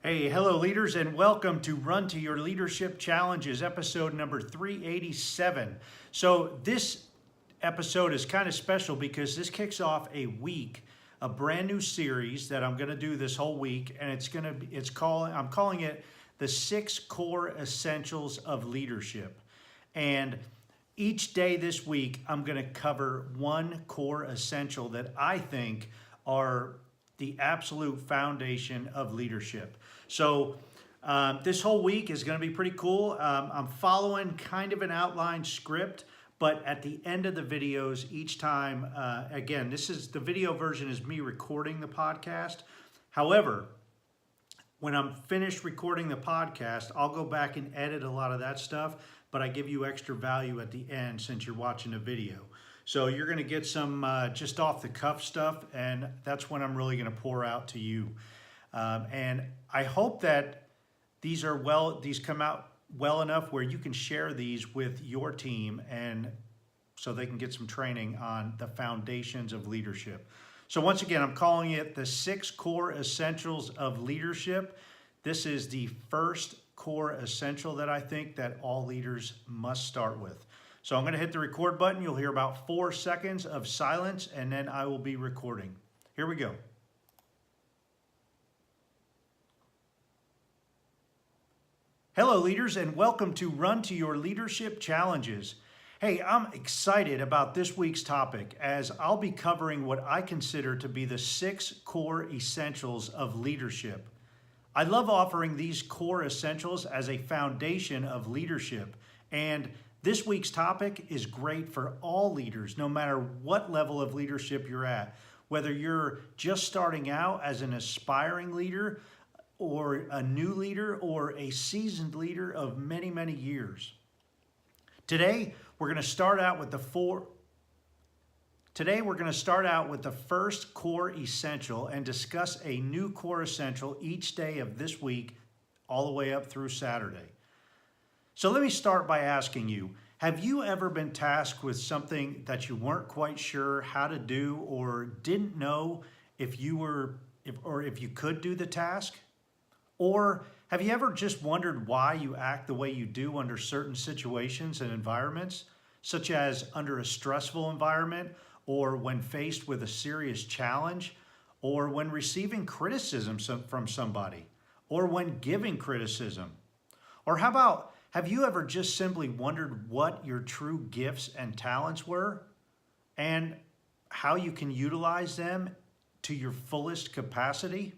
Hey, hello leaders, and welcome to Run to Your Leadership Challenges, episode number 387. So this episode is kind of special because this kicks off a brand new series that I'm going to do this whole week, and I'm calling it the 6 Core Essentials of Leadership. And each day this week, I'm going to cover one core essential that I think are the absolute foundation of leadership. So this whole week is going to be pretty cool. I'm following kind of an outline script, but at the end of the videos each time, again, the video version is me recording the podcast. However, when I'm finished recording the podcast, I'll go back and edit a lot of that stuff, but I give you extra value at the end since you're watching a video. So you're going to get some just off the cuff stuff, and that's when I'm really going to pour out to you. And I hope that these come out well enough where you can share these with your team, and so they can get some training on the foundations of leadership. So once again, I'm calling it the 6 Core Essentials of Leadership. This is the first core essential that I think that all leaders must start with. So I'm going to hit the record button. You'll hear about 4 seconds of silence, and then I will be recording. Here we go. Hello, leaders, and welcome to Run to Your Leadership Challenges. Hey, I'm excited about this week's topic as I'll be covering what I consider to be the 6 core essentials of leadership. I love offering these core essentials as a foundation of leadership, and this week's topic is great for all leaders, no matter what level of leadership you're at. Whether you're just starting out as an aspiring leader, or a new leader, or a seasoned leader of many, many years. Today, we're going to start out with the first core essential and discuss a new core essential each day of this week, all the way up through Saturday. So let me start by asking you, have you ever been tasked with something that you weren't quite sure how to do or didn't know if you could do the task? Or have you ever just wondered why you act the way you do under certain situations and environments, such as under a stressful environment, or when faced with a serious challenge, or when receiving criticism from somebody, or when giving criticism? Or how about, have you ever just simply wondered what your true gifts and talents were and how you can utilize them to your fullest capacity?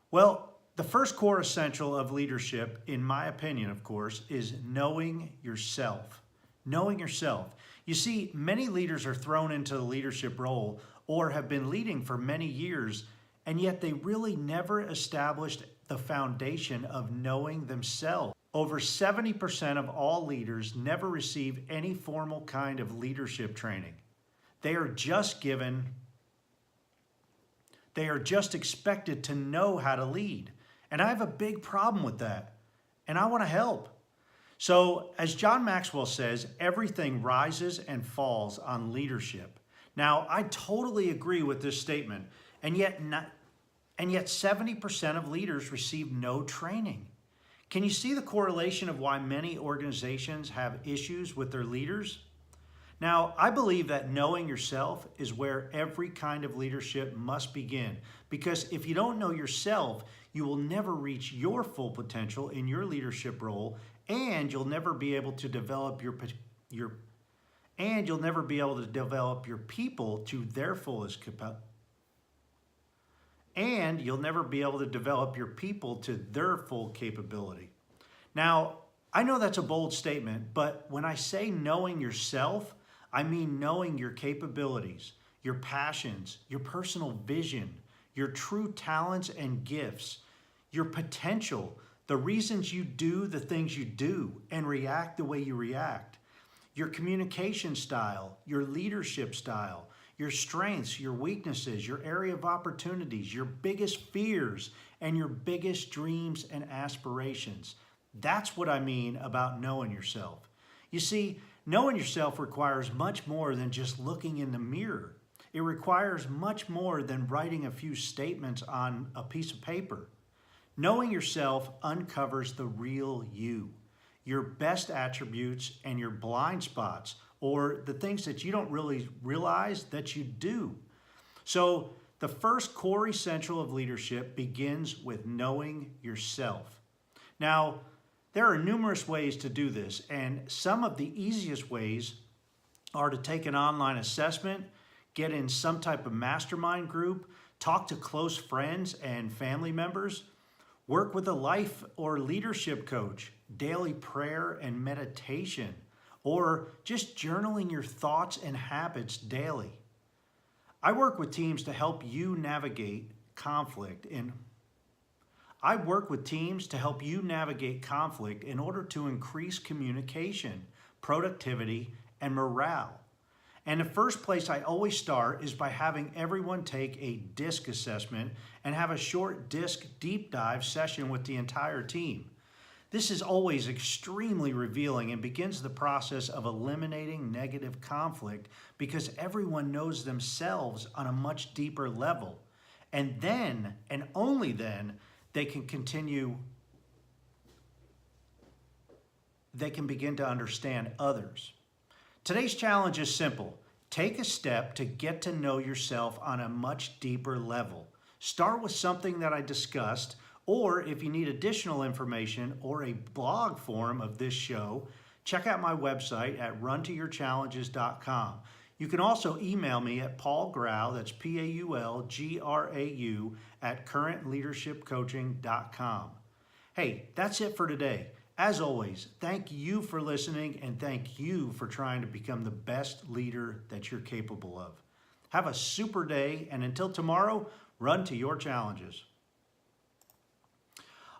Well, the first core essential of leadership, in my opinion, of course, is knowing yourself. Knowing yourself. You see, many leaders are thrown into the leadership role or have been leading for many years, and yet they really never established the foundation of knowing themselves. Over 70% of all leaders never receive any formal kind of leadership training. They are just expected to know how to lead. And I have a big problem with that. And I want to help. So, as John Maxwell says, everything rises and falls on leadership. Now, I totally agree with this statement, and yet 70% of leaders receive no training. Can you see the correlation of why many organizations have issues with their leaders? Now, I believe that knowing yourself is where every kind of leadership must begin, because if you don't know yourself, you will never reach your full potential in your leadership role, and you'll never be able to develop your people to their fullest capacity. And you'll never be able to develop your people to their full capability. Now, I know that's a bold statement, but when I say knowing yourself, I mean knowing your capabilities, your passions, your personal vision, your true talents and gifts, your potential, the reasons you do the things you do and react the way you react, your communication style, your leadership style, your strengths, your weaknesses, your area of opportunities, your biggest fears, and your biggest dreams and aspirations. That's what I mean about knowing yourself. You see, knowing yourself requires much more than just looking in the mirror. It requires much more than writing a few statements on a piece of paper. Knowing yourself uncovers the real you, your best attributes and your blind spots, or the things that you don't really realize that you do. So the first core essential of leadership begins with knowing yourself. Now, there are numerous ways to do this, and some of the easiest ways are to take an online assessment, get in some type of mastermind group, talk to close friends and family members, work with a life or leadership coach, daily prayer and meditation, or just journaling your thoughts and habits daily. I work with teams to help you navigate conflict in order to increase communication, productivity, and morale. And the first place I always start is by having everyone take a DISC assessment and have a short DISC deep dive session with the entire team. This is always extremely revealing and begins the process of eliminating negative conflict because everyone knows themselves on a much deeper level. And then, and only then, they can begin to understand others. Today's challenge is simple. Take a step to get to know yourself on a much deeper level. Start with something that I discussed, or if you need additional information or a blog form of this show, check out my website at runtoyourchallenges.com. You can also email me at paulgrau, that's PAULGRAU, at currentleadershipcoaching.com. Hey, that's it for today. As always, thank you for listening and thank you for trying to become the best leader that you're capable of. Have a super day, and until tomorrow, run to your challenges.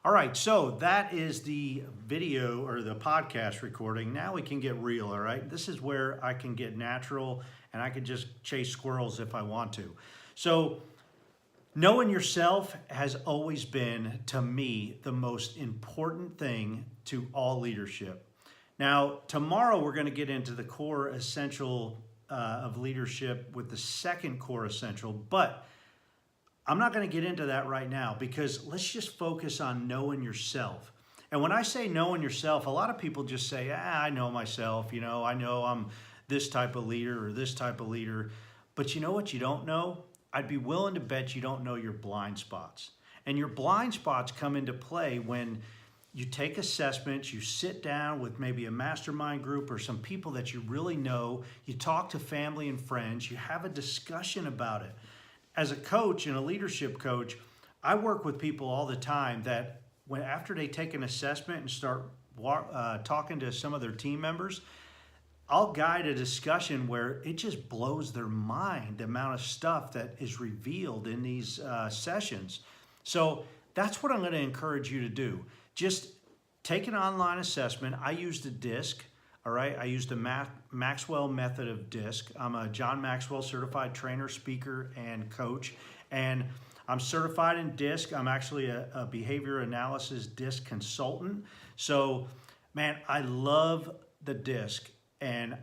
All right, so that is the video or the podcast recording. Now we can get real, all right? This is where I can get natural and I can just chase squirrels if I want to. So knowing yourself has always been, to me, the most important thing to all leadership. Now, tomorrow we're going to get into the core essential of leadership with the second core essential, but I'm not going to get into that right now because let's just focus on knowing yourself. And when I say knowing yourself, a lot of people just say, I know myself, I know I'm this type of leader or this type of leader. But you know what you don't know? I'd be willing to bet you don't know your blind spots. And your blind spots come into play when you take assessments, you sit down with maybe a mastermind group or some people that you really know, you talk to family and friends, you have a discussion about it. As a coach and a leadership coach, I work with people all the time that after they take an assessment and start talking to some of their team members, I'll guide a discussion where it just blows their mind, the amount of stuff that is revealed in these sessions. So that's what I'm going to encourage you to do. Just take an online assessment. I used a DISC. All right, I used a Maxwell method of DISC. I'm a John Maxwell certified trainer, speaker, and coach. And I'm certified in DISC. I'm actually a behavior analysis DISC consultant. So, man, I love the DISC, and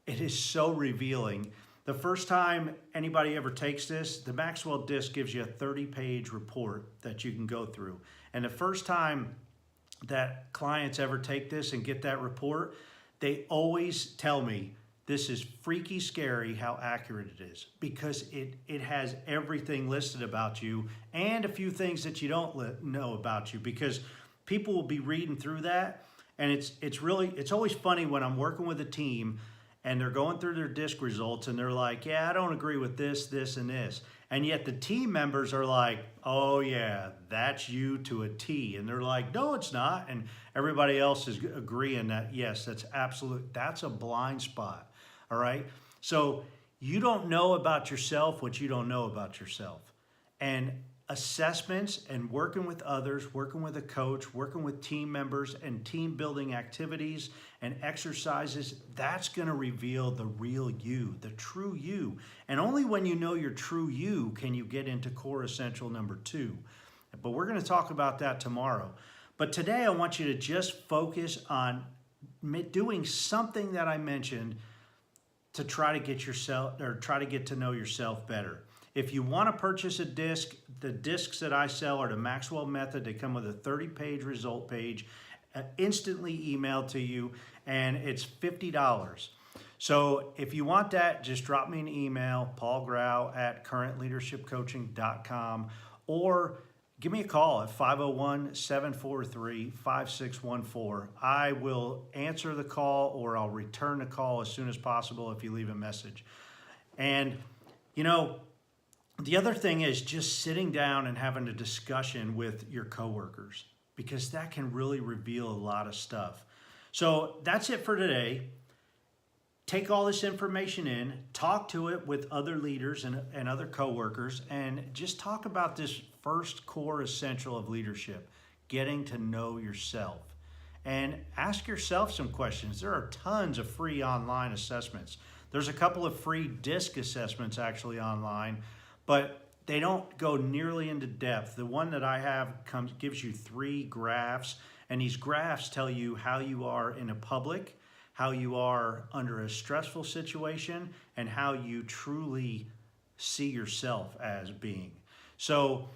it is so revealing. The first time anybody ever takes this, the Maxwell DISC gives you a 30-page report that you can go through. And the first time that clients ever take this and get that report, they always tell me, this is freaky scary how accurate it is, because it has everything listed about you and a few things that you don't know about you, because people will be reading through that. And it's always funny when I'm working with a team and they're going through their DISC results and they're like, yeah, I don't agree with this, this, and this. And yet the team members are like, oh yeah, that's you to a T. And they're like, no, it's not. And everybody else is agreeing that, yes, that's a blind spot. All right. So you don't know about yourself what you don't know about yourself. And assessments and working with others, working with a coach, working with team members and team building activities and exercises, that's going to reveal the real you, the true you. And only when you know your true you can you get into core essential number 2. But we're going to talk about that tomorrow. But today I want you to just focus on doing something that I mentioned to try to get yourself or try to get to know yourself better. If you want to purchase a disc, the discs that I sell are the Maxwell Method. They come with a 30-page result page, instantly emailed to you, and it's $50. So if you want that, just drop me an email, paulgrau@currentleadershipcoaching.com, or give me a call at 501-743-5614. I will answer the call, or I'll return the call as soon as possible if you leave a message. And, you know, the other thing is just sitting down and having a discussion with your coworkers, because that can really reveal a lot of stuff. So that's it for today. Take all this information in, talk to it with other leaders and other coworkers, and just talk about this first core essential of leadership, getting to know yourself. And ask yourself some questions. There are tons of free online assessments. There's a couple of free DISC assessments actually online, but they don't go nearly into depth. The one that I have gives you 3 graphs, and these graphs tell you how you are in a public, how you are under a stressful situation, and how you truly see yourself as being. So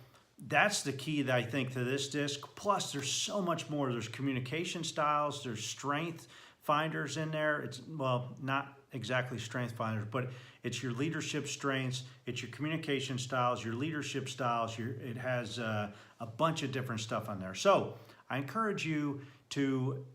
that's the key that I think to this disc. Plus, there's so much more. There's communication styles, there's strength finders in there. It's, well, not exactly strength finders, but it's your leadership strengths, it's your communication styles, your leadership styles. It has a bunch of different stuff on there. So I encourage you to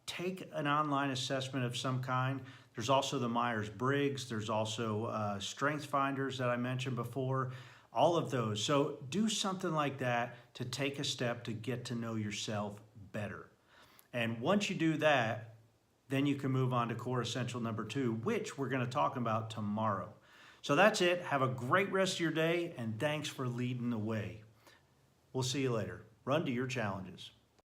take an online assessment of some kind. There's also the Myers-Briggs. There's also strength finders that I mentioned before, all of those. So do something like that to take a step to get to know yourself better. And once you do that, then you can move on to core essential number 2, which we're going to talk about tomorrow. So that's it. Have a great rest of your day, and thanks for leading the way. We'll see you later. Run to your challenges.